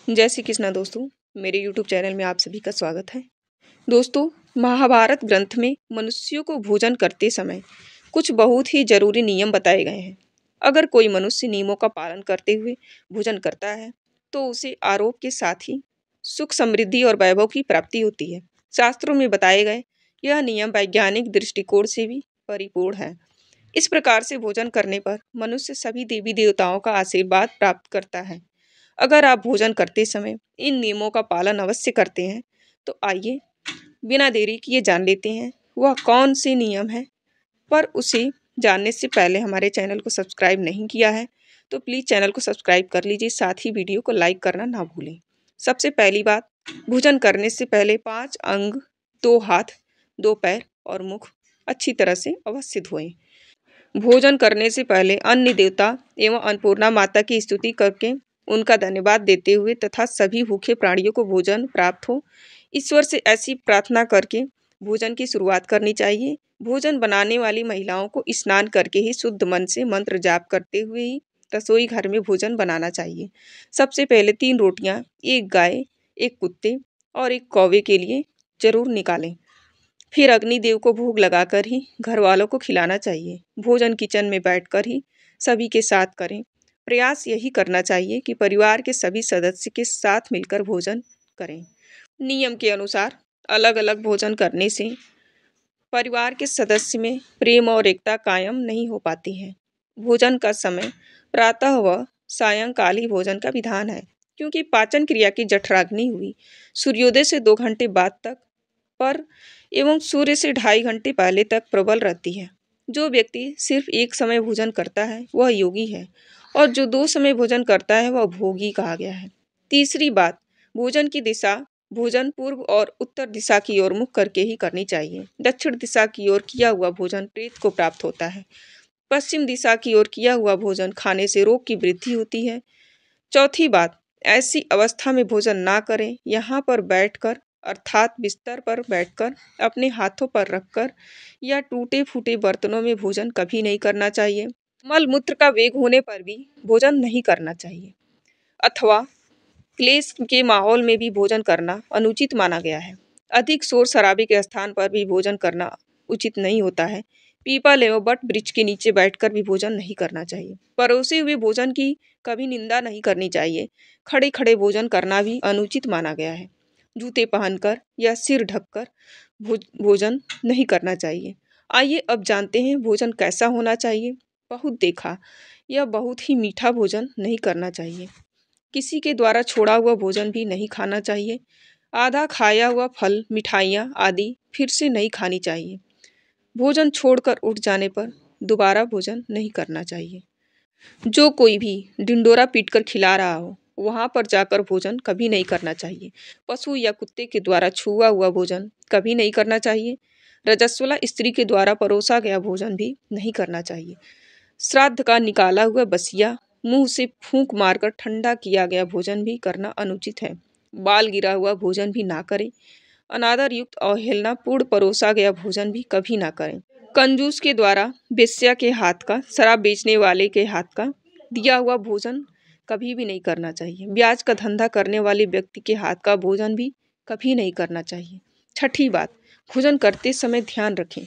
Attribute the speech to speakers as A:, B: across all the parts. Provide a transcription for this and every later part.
A: जय श्री कृष्णा दोस्तों, मेरे यूट्यूब चैनल में आप सभी का स्वागत है। दोस्तों, महाभारत ग्रंथ में मनुष्यों को भोजन करते समय कुछ बहुत ही जरूरी नियम बताए गए हैं। अगर कोई मनुष्य नियमों का पालन करते हुए भोजन करता है तो उसे आरोग्य के साथ ही सुख, समृद्धि और वैभव की प्राप्ति होती है। शास्त्रों में बताए गए यह नियम वैज्ञानिक दृष्टिकोण से भी परिपूर्ण है। इस प्रकार से भोजन करने पर मनुष्य सभी देवी देवताओं का आशीर्वाद प्राप्त करता है। अगर आप भोजन करते समय इन नियमों का पालन अवश्य करते हैं तो आइए बिना देरी किए जान लेते हैं वह कौन से नियम है। पर उसे जानने से पहले हमारे चैनल को सब्सक्राइब नहीं किया है तो प्लीज़ चैनल को सब्सक्राइब कर लीजिए, साथ ही वीडियो को लाइक करना ना भूलें। सबसे पहली बात, भोजन करने से पहले 5 अंग, 2 हाथ, 2 पैर और मुख अच्छी तरह से अवश्य धोएं। भोजन करने से पहले अन्य देवता एवं अन्नपूर्णा माता की स्तुति करके उनका धन्यवाद देते हुए तथा सभी भूखे प्राणियों को भोजन प्राप्त हो, ईश्वर से ऐसी प्रार्थना करके भोजन की शुरुआत करनी चाहिए। भोजन बनाने वाली महिलाओं को स्नान करके ही शुद्ध मन से मंत्र जाप करते हुए ही रसोई घर में भोजन बनाना चाहिए। सबसे पहले 3 रोटियां, 1 गाय, 1 कुत्ते और 1 कौवे के लिए जरूर निकालें। फिर अग्निदेव को भोग लगाकर ही घर वालों को खिलाना चाहिए। भोजन किचन में बैठकर ही सभी के साथ करें। प्रयास यही करना चाहिए कि परिवार के सभी सदस्य के साथ मिलकर भोजन करें। नियम के अनुसार अलग अलग भोजन करने से परिवार के सदस्य में प्रेम और एकता कायम नहीं हो पाती है। भोजन का समय प्रातः व सायंकाल ही भोजन का विधान है, क्योंकि पाचन क्रिया की जठराग्नि हुई सूर्योदय से 2 घंटे बाद तक पर एवं सूर्य से 2.5 घंटे पहले तक प्रबल रहती है। जो व्यक्ति सिर्फ एक समय भोजन करता है वह योगी है और जो 2 समय भोजन करता है वह भोगी कहा गया है। तीसरी बात, भोजन की दिशा भोजन पूर्व और उत्तर दिशा की ओर मुख करके ही करनी चाहिए। दक्षिण दिशा की ओर किया हुआ भोजन प्रेत को प्राप्त होता है। पश्चिम दिशा की ओर किया हुआ भोजन खाने से रोग की वृद्धि होती है। चौथी बात, ऐसी अवस्था में भोजन ना करें। यहाँ पर बैठकर अर्थात बिस्तर पर बैठकर अपने हाथों पर रखकर या टूटे फूटे बर्तनों में भोजन कभी नहीं करना चाहिए। मल मूत्र का वेग होने पर भी भोजन नहीं करना चाहिए अथवा क्लेश के माहौल में भी भोजन करना अनुचित माना गया है। अधिक शोर शराबे के स्थान पर भी भोजन करना उचित नहीं होता है। पीपल एवं बट वृक्ष के नीचे बैठकर भी भोजन नहीं करना चाहिए। परोसे हुए भोजन की कभी निंदा नहीं करनी चाहिए। खड़े खड़े भोजन करना भी अनुचित माना गया है। जूते पहनकर या सिर ढककर भोजन नहीं करना चाहिए। आइए अब जानते हैं भोजन कैसा होना चाहिए। बहुत देखा, यह बहुत ही मीठा भोजन नहीं करना चाहिए। किसी के द्वारा छोड़ा हुआ भोजन भी नहीं खाना चाहिए। आधा खाया हुआ फल, मिठाइयाँ आदि फिर से नहीं खानी चाहिए। भोजन छोड़कर उठ जाने पर दोबारा भोजन नहीं करना चाहिए। जो कोई भी ढिंडोरा पीटकर खिला रहा हो वहाँ पर जाकर भोजन कभी नहीं करना चाहिए। पशु या कुत्ते के द्वारा छुआ हुआ भोजन कभी नहीं करना चाहिए। रजस्वला स्त्री के द्वारा परोसा गया भोजन भी नहीं करना चाहिए। श्राद्ध का निकाला हुआ बसिया, मुंह से फूंक मारकर ठंडा किया गया भोजन भी करना अनुचित है। बाल गिरा हुआ भोजन भी ना करें। अनादर युक्त अवहेलनापूर्ण परोसा गया भोजन भी कभी ना करें। कंजूस के द्वारा बेश्या के हाथ का, शराब बेचने वाले के हाथ का दिया हुआ भोजन कभी भी नहीं करना चाहिए। ब्याज का धंधा करने वाले व्यक्ति के हाथ का भोजन भी कभी नहीं करना चाहिए। छठी बात, भोजन करते समय ध्यान रखें।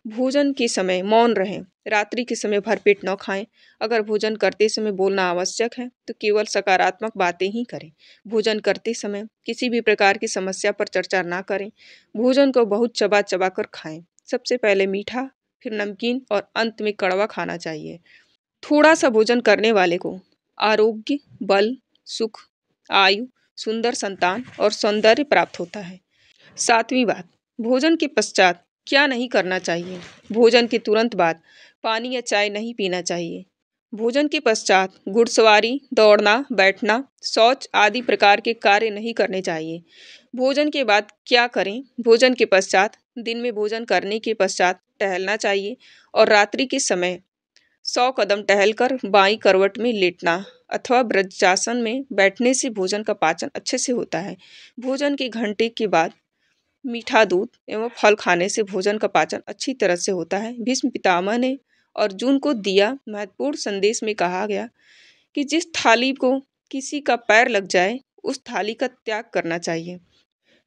A: भोजन के समय मौन रहें। रात्रि के समय भरपेट न खाएं। अगर भोजन करते समय बोलना आवश्यक है तो केवल सकारात्मक बातें ही करें। भोजन करते समय किसी भी प्रकार की समस्या पर चर्चा ना करें। भोजन को बहुत चबा चबा कर खाएं। सबसे पहले मीठा, फिर नमकीन और अंत में कड़वा खाना चाहिए। थोड़ा सा भोजन करने वाले को आरोग्य, बल, सुख, आयु, सुंदर संतान और सौंदर्य प्राप्त होता है। 7वीं बात, भोजन के पश्चात क्या नहीं करना चाहिए। भोजन के तुरंत बाद पानी या चाय नहीं पीना चाहिए। भोजन के पश्चात घुड़सवारी, दौड़ना, बैठना, शौच आदि प्रकार के कार्य नहीं करने चाहिए। भोजन के बाद क्या करें। भोजन के पश्चात दिन में भोजन करने के पश्चात टहलना चाहिए और रात्रि के समय 100 कदम टहलकर बाईं करवट में लेटना अथवा वज्रासन में बैठने से भोजन का पाचन अच्छे से होता है। भोजन के घंटे के बाद मीठा दूध एवं फल खाने से भोजन का पाचन अच्छी तरह से होता है। भीष्म पितामह ने अर्जुन को दिया महत्वपूर्ण संदेश में कहा गया कि जिस थाली को किसी का पैर लग जाए उस थाली का त्याग करना चाहिए।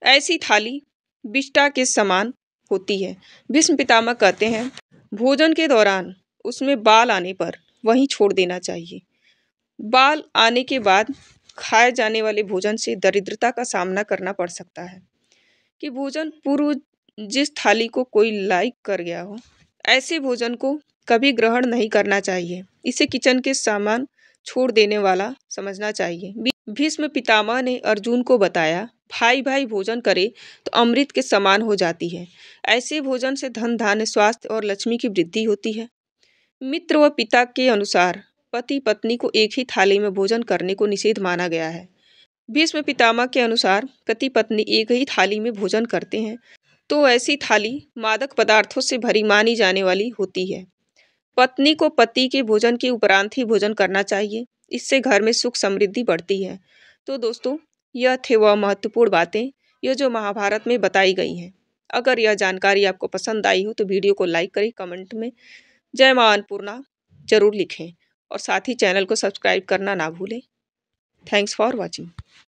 A: ऐसी थाली विष्ठा के समान होती है। भीष्म पितामह कहते हैं, भोजन के दौरान उसमें बाल आने पर वहीं छोड़ देना चाहिए। बाल आने के बाद खाए जाने वाले भोजन से दरिद्रता का सामना करना पड़ सकता है। कि भोजन पूर्व जिस थाली को कोई लाइक कर गया हो, ऐसे भोजन को कभी ग्रहण नहीं करना चाहिए। इसे किचन के सामान छोड़ देने वाला समझना चाहिए। भीष्म पितामह ने अर्जुन को बताया, भाई भाई भोजन करे तो अमृत के समान हो जाती है। ऐसे भोजन से धन धान्य स्वास्थ्य और लक्ष्मी की वृद्धि होती है। मित्र व पिता के अनुसार पति पत्नी को एक ही थाली में भोजन करने को निषेध माना गया है। भीष्म पितामह के अनुसार पति पत्नी एक ही थाली में भोजन करते हैं तो ऐसी थाली मादक पदार्थों से भरी मानी जाने वाली होती है। पत्नी को पति के भोजन के उपरांत ही भोजन करना चाहिए। इससे घर में सुख समृद्धि बढ़ती है। तो दोस्तों, यह थे वह महत्वपूर्ण बातें यह जो महाभारत में बताई गई हैं। अगर यह जानकारी आपको पसंद आई हो तो वीडियो को लाइक करें, कमेंट में जय मां अन्नपूर्णा जरूर लिखें और साथ ही चैनल को सब्सक्राइब करना ना भूलें। Thanks for watching.